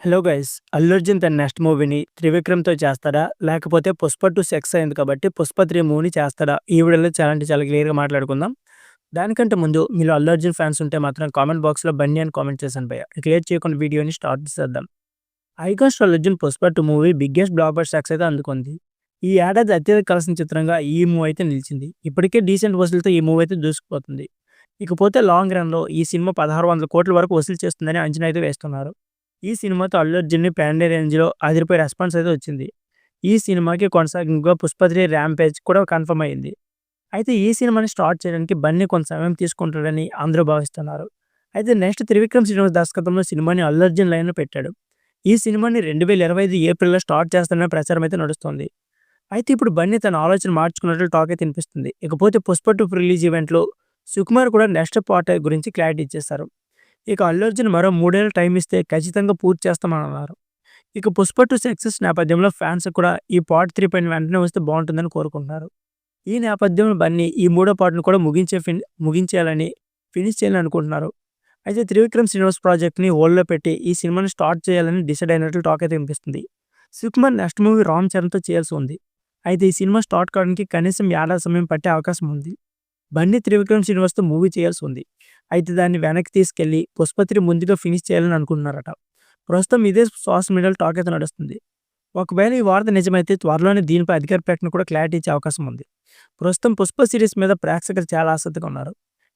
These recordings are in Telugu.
Hello guys! 'అల్లు అర్జున్' తన నెక్స్ట్ మూవీని 'త్రివిక్రమ్‌తో' చేస్తాడా? లేకపోతే 'పుష్ప 2' సక్సెస్ అయింది కాబట్టి 'పుష్ప 3' మూవీని చేస్తాడా? ఈ వీడియోలో చాలా అంటే చాలా క్లియర్‌గా మాట్లాడుకుందాం. దానికంటే ముందు మీలో 'అల్లు అర్జున్' ఫ్యాన్స్ ఉంటే మాత్రం కామెంట్ బాక్స్‌లో బన్నీ అని కామెంట్ చేశాను భయ్యా. ఇక లేట్ చేయకుండా వీడియోని స్టార్ట్ చేసేద్దాం. 'Icon star Allu Arjun' 'Pushpa 2' movie biggest block buster success అయితే అందుకుంది. ఈ ఏడాది అత్యధిక కలెక్షన్ చిత్రంగా ఈ మూవీ అయితే నిలిచింది. ఇప్పటికే డీసెంట్ వసూలుతో ఈ మూవీ అయితే దూసుకుపోతుంది. ఇకపోతే లాంగ్ రన్‌లో ఈ సినిమా 1600 కోట్ల వరకు వసూలు చేస్తుందని అంచనా అయితే వేస్తున్నారు. ఈ సినిమాతో అల్లు అర్జున్‌ని పాన్ ఇండియా రేంజ్‌లో అదిరిపోయే రెస్పాన్స్ అయితే వచ్చింది. ఈ సినిమాకి కొనసాగింపుగా 'పుష్ప 3 ర్యాంపేజ్' కూడా కన్ఫర్మ్ అయింది. అయితే ఈ సినిమాని స్టార్ట్ చేయడానికి బన్నీ కొంత సమయం తీసుకుంటాడని అందరూ భావిస్తున్నారు. అయితే నెక్స్ట్ త్రివిక్రమ్ శ్రీనివాస్ దర్శకత్వంలో సినిమాని అల్లు అర్జున్ లైన్‌లో పెట్టాడు. ఈ సినిమాని 2025 ఏప్రిల్‌లో స్టార్ట్ చేస్తాడన్న ప్రచారం అయితే నడుస్తోంది. అయితే ఇప్పుడు బన్నీ తన ఆలోచన మార్చుకున్నట్లు టాక్ అయితే వినిపిస్తుంది. ఇకపోతే 'పుష్ప 2' రిలీజ్ ఈవెంట్‌లో సుకుమార్ కూడా నెక్స్ట్ పార్ట్ గురించి క్లారిటీ ఇచ్చేశారు. ఇక అల్లు అర్జున్ మరో 3 ఏళ్లు టైం ఇస్తే ఖచ్చితంగా పూర్తి చేస్తామని అన్నారు. ఇక 'పుష్ప 2' సక్సెస్ నేపథ్యంలో ఫ్యాన్స్ కూడా ఈ పార్ట్ 3 పైన వెంటనే వస్తే బాగుంటుందని కోరుకుంటున్నారు. ఈ నేపథ్యంలో బన్నీ ఈ మూడో పార్ట్‌ను కూడా ఫినిష్ చేయాలని అనుకుంటున్నారు. అయితే త్రివిక్రమ్ శ్రీనివాస్ ప్రాజెక్ట్‌ని హోల్డ్‌లో పెట్టి ఈ సినిమాని స్టార్ట్ చేయాలని డిసైడ్ అయినట్లు టాక్ అయితే వినిపిస్తుంది. సుకుమార్ నెక్స్ట్ మూవీ 'రామ్ చరణ్‌తో' చేయాల్సి ఉంది. అయితే ఈ సినిమా స్టార్ట్ కావడానికి కనీసం ఏడాది సమయం పట్టే అవకాశం ఉంది. బండి త్రివిక్రమ్ శ్రీనివాస్‌తో మూవీ చేయాల్సి ఉంది. అయితే దాన్ని వెనక్కి తీసుకెళ్ళి 'పుష్ప 3' ముందుగా ఫినిష్ చేయాలని అనుకుంటున్నారట. ప్రస్తుతం ఇదే సోషల్ మీడియాలో టాక్ అయితే నడుస్తుంది. ఒకవేళ ఈ వార్త నిజమైతే త్వరలోనే దీనిపై అధికార ప్రకటన కూడా క్లారిటీ ఇచ్చే అవకాశం ఉంది. ప్రస్తుతం 'పుష్ప' సిరీస్ మీద ప్రేక్షకులు చాలా ఆసక్తిగా ఉన్నారు.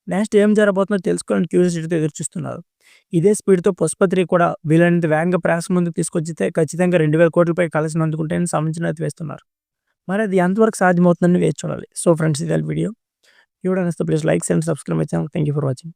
నెక్స్ట్ ఏం జరగబోతుందో తెలుసుకోవాలని క్యూరియాసిటీతో ఎదురుచూస్తున్నారు. ఇదే స్పీడ్‌తో 'పుష్ప 3' కూడా వీలైనంత వేగంగా ప్రేక్షకుల ముందుకు తీసుకొచ్చితే ఖచ్చితంగా 2000 కోట్ల పై కలెక్షన్ అందుకుంటాయని అంచనా అయితే వేస్తున్నారు. మరి అది ఎంతవరకు సాధ్యమవుతుందని వేచి చూడాలి. సో ఫ్రెండ్స్, ఇదే video. If you want to please like and subscribe my channel. Thank you for watching.